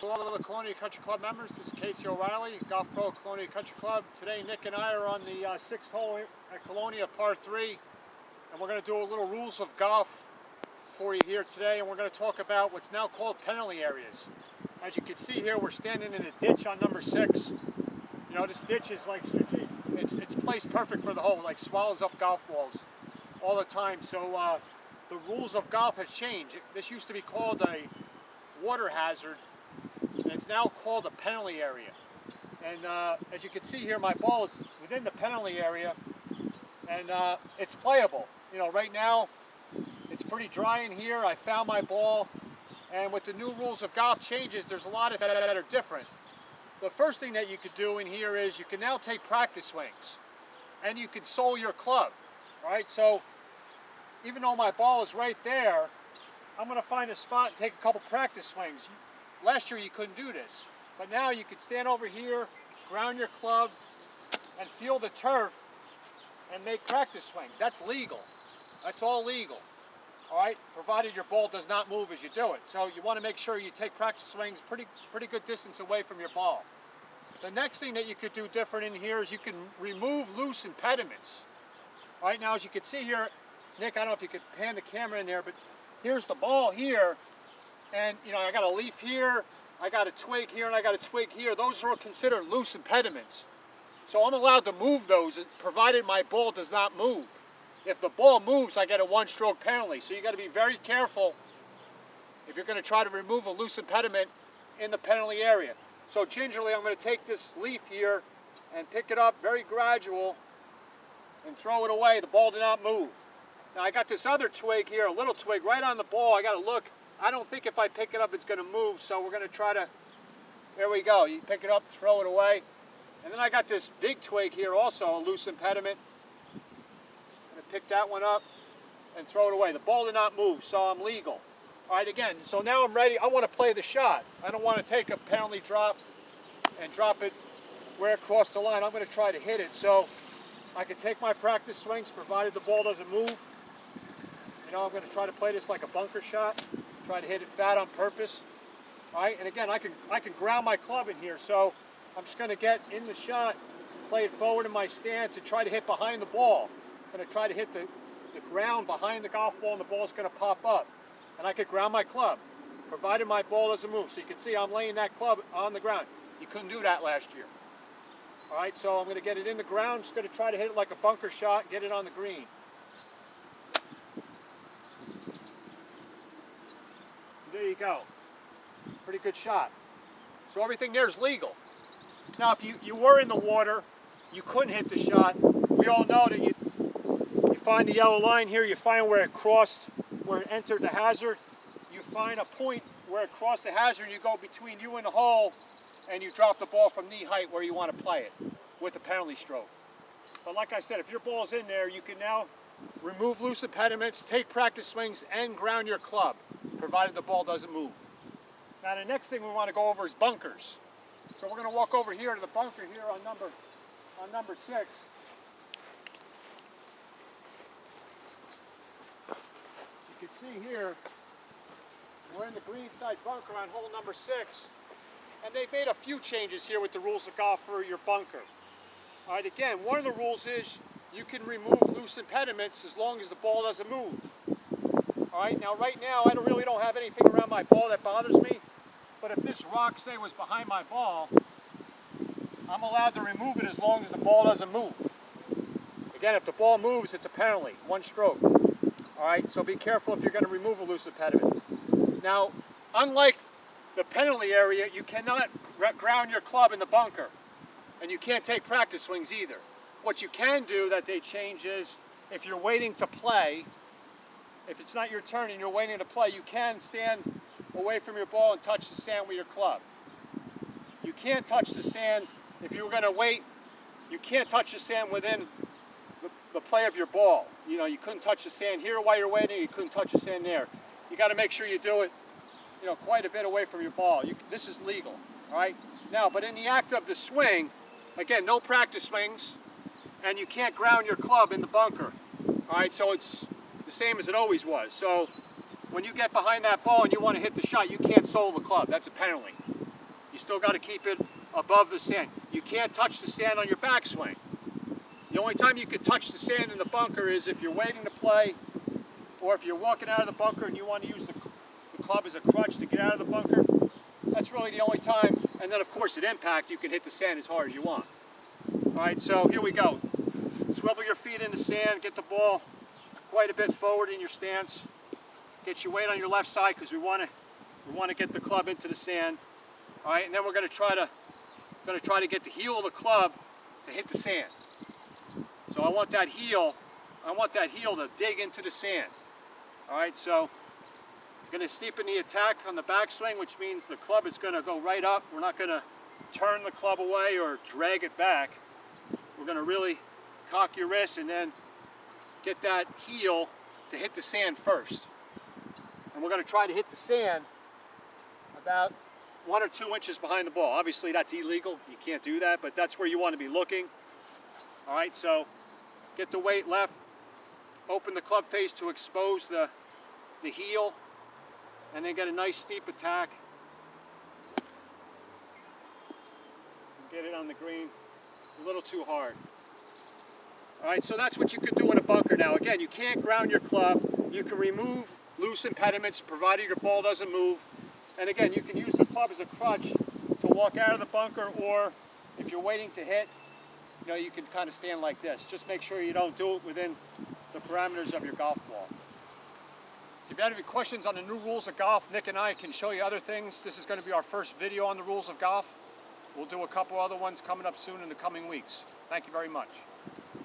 to all of the Colonia Country Club members. This is Casey O'Reilly, Golf Pro at Colonia Country Club. Today Nick and I are on the 6th hole at Colonia, par 3, and we're going to do a little rules of golf for you here today, and we're going to talk about what's now called penalty areas. As you can see here, we're standing in a ditch on number 6. You know, this ditch is like strategic. It's placed perfect for the hole, like swallows up golf balls all the time. So the rules of golf has changed. This used to be called a water hazard, and it's now called a penalty area. And as you can see here, my ball is within the penalty area, and it's playable. You know, right now it's pretty dry in here. I found my ball, and with the new rules of golf changes, there's a lot of that are different. The first thing that you could do in here is you can now take practice swings, and you can sole your club, right? So even though my ball is right there, I'm going to find a spot and take a couple practice swings. Last year you couldn't do this, but now you can stand over here, ground your club, and feel the turf and make practice swings. That's legal. That's all legal. All right, provided your ball does not move as you do it. So you want to make sure you take practice swings pretty good distance away from your ball. The next thing that you could do different in here is you can remove loose impediments. All right, now as you can see here, Nick, I don't know if you could pan the camera in there, but here's the ball here, and you know, I got a leaf here, I got a twig here, and I got a twig here. Those are considered loose impediments. So I'm allowed to move those provided my ball does not move. If the ball moves, I get a one-stroke penalty. So you got to be very careful if you're going to try to remove a loose impediment in the penalty area. So gingerly, I'm going to take this leaf here and pick it up, very gradual, and throw it away. The ball did not move. Now I got this other twig here, a little twig right on the ball. I got to look. I don't think if I pick it up it's going to move, so we're going to try to, there we go. You pick it up, throw it away. And then I got this big twig here also, a loose impediment. Pick that one up and throw it away. The ball did not move, so I'm legal. All right, again, so now I'm ready. I want to play the shot. I don't want to take a penalty drop and drop it where it crossed the line. I'm going to try to hit it. So I can take my practice swings provided the ball doesn't move. You know, I'm going to try to play this like a bunker shot. Try to hit it fat on purpose. All right, and again, I can ground my club in here. So I'm just going to get in the shot, play it forward in my stance, and try to hit behind the ball. I'm going to try to hit the ground behind the golf ball, and the ball's going to pop up. And I could ground my club, provided my ball doesn't move. So you can see I'm laying that club on the ground. You couldn't do that last year. All right, so I'm going to get it in the ground. Just going to try to hit it like a bunker shot, get it on the green. There you go. Pretty good shot. So everything there is legal. Now, if you were in the water, you couldn't hit the shot. We all know that you find the yellow line here, you find where it crossed, where it entered the hazard. You find a point where it crossed the hazard, you go between you and the hole, and you drop the ball from knee height where you want to play it with a penalty stroke. But like I said, if your ball's in there, you can now remove loose impediments, take practice swings, and ground your club, provided the ball doesn't move. Now the next thing we want to go over is bunkers. So we're going to walk over here to the bunker here on number 6. You can see here, we're in the green side bunker on hole number 6, and they've made a few changes here with the rules of golf for your bunker. All right, again, one of the rules is you can remove loose impediments as long as the ball doesn't move. All right, now right now I really don't have anything around my ball that bothers me, but if this rock, say, was behind my ball, I'm allowed to remove it as long as the ball doesn't move. Again, if the ball moves, it's a penalty, one stroke. All right, so be careful if you're going to remove a loose impediment. Now, unlike the penalty area, you cannot ground your club in the bunker, and you can't take practice swings either. What you can do that they change is, if you're waiting to play, if it's not your turn and you're waiting to play, you can stand away from your ball and touch the sand with your club. You can't touch the sand. If you were going to wait, you can't touch the sand within the play of your ball. You know, you couldn't touch the sand here while you're waiting, you couldn't touch the sand there. You got to make sure you do it, you know, quite a bit away from your ball. This is legal, all right? Now, but in the act of the swing, again, no practice swings, and you can't ground your club in the bunker, all right? So it's the same as it always was. So when you get behind that ball and you want to hit the shot, you can't sole the club. That's a penalty. You still got to keep it above the sand. You can't touch the sand on your backswing. The only time you could touch the sand in the bunker is if you're waiting to play, or if you're walking out of the bunker and you want to use the club as a crutch to get out of the bunker. That's really the only time. And then of course at impact you can hit the sand as hard as you want. Alright, so here we go. Swivel your feet in the sand, get the ball quite a bit forward in your stance. Get your weight on your left side because we want to get the club into the sand. Alright, and then we're going to try to get the heel of the club to hit the sand. So I want that heel to dig into the sand. Alright, so I'm going to steepen the attack on the backswing, which means the club is going to go right up. We're not going to turn the club away or drag it back. We're going to really cock your wrist and then get that heel to hit the sand first. And we're going to try to hit the sand about 1 or 2 inches behind the ball. Obviously that's illegal, you can't do that, but that's where you want to be looking. Alright, so get the weight left, open the club face to expose the heel, and then get a nice steep attack. Get it on the green, a little too hard. Alright, so that's what you could do in a bunker. Now again, you can't ground your club. You can remove loose impediments provided your ball doesn't move. And again, you can use the club as a crutch to walk out of the bunker, or if you're waiting to hit, you know, you can kind of stand like this. Just make sure you don't do it within the parameters of your golf ball. So if you have any questions on the new rules of golf, Nick and I can show you other things. This is going to be our first video on the rules of golf. We'll do a couple other ones coming up soon in the coming weeks. Thank you very much.